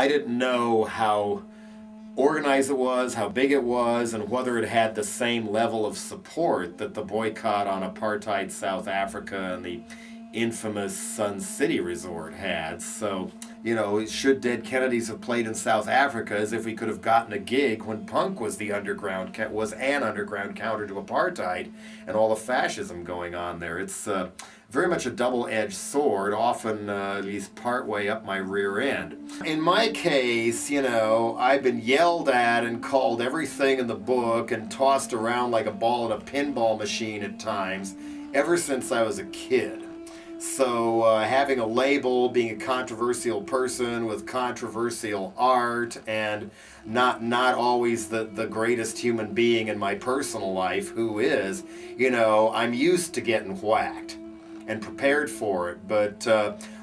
I didn't know how organized it was, how big it was, and whether it had the same level of support that the boycott on apartheid South Africa and the infamous Sun City resort had. So, you know, should Dead Kennedys have played in South Africa, as if we could have gotten a gig when punk was the underground, was an underground counter to apartheid and all the fascism going on there. It's very much a double-edged sword, often at least partway up my rear end. In my case, you know, I've been yelled at and called everything in the book and tossed around like a ball in a pinball machine at times ever since I was a kid. So having a label, being a controversial person with controversial art, and not always the greatest human being in my personal life, who is, you know, I'm used to getting whacked and prepared for it. But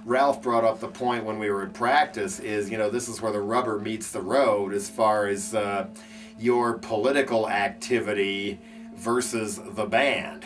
Ralph brought up the point when we were at practice is, you know, this is where the rubber meets the road as far as your political activity versus the band.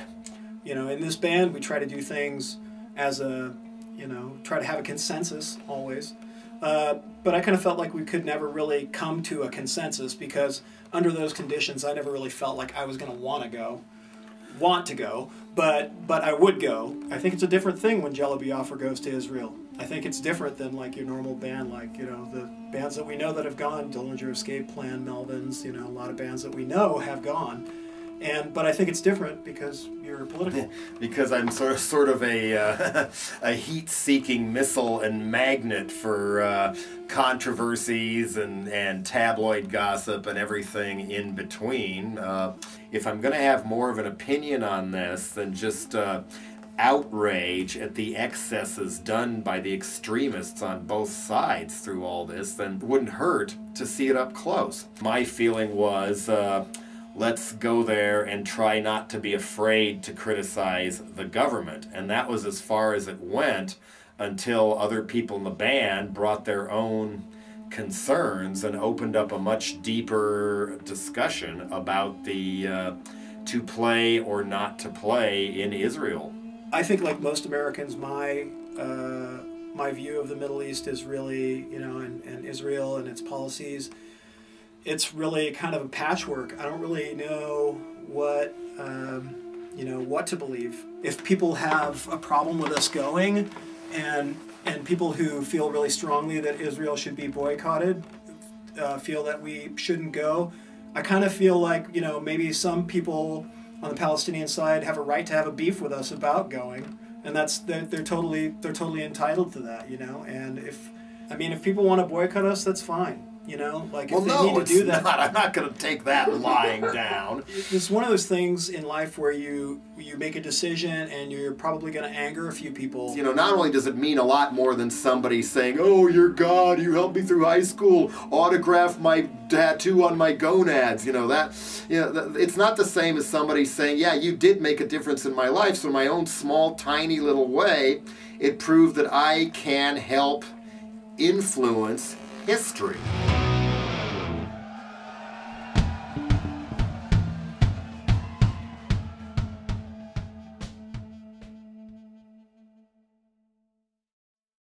You know, in this band we try to do things as a, you know, try to have a consensus always. But I kind of felt like we could never really come to a consensus, because under those conditions I never really felt like I was going to want to go, but I would go. I think it's a different thing when Jello Biafra goes to Israel. I think it's different than like your normal band, like, you know, the bands that we know that have gone, Dillinger Escape Plan, Melvins, you know, a lot of bands that we know have gone. But I think it's different because you're political. Because I'm sort of a heat-seeking missile and magnet for controversies and tabloid gossip and everything in between. If I'm going to have more of an opinion on this than just outrage at the excesses done by the extremists on both sides through all this, then it wouldn't hurt to see it up close. My feeling was, let's go there and try not to be afraid to criticize the government. And that was as far as it went until other people in the band brought their own concerns and opened up a much deeper discussion about the to play or not to play in Israel. I think, like most Americans, my view of the Middle East is really, you know, and Israel and its policies, it's really kind of a patchwork. I don't really know what, you know, what to believe. If people have a problem with us going, and people who feel really strongly that Israel should be boycotted feel that we shouldn't go, I kind of feel like, you know, maybe some people on the Palestinian side have a right to have a beef with us about going, and they're totally entitled to that, you know. And if people want to boycott us, that's fine. You know, like, if they need to do that. I'm not going to take that lying down. It's one of those things in life where you make a decision and you're probably going to anger a few people. You know, not only does it mean a lot more than somebody saying, "Oh, you're God, you helped me through high school, autograph my tattoo on my gonads." You know, it's not the same as somebody saying, "Yeah, you did make a difference in my life, so in my own small, tiny little way, it proved that I can help influence history."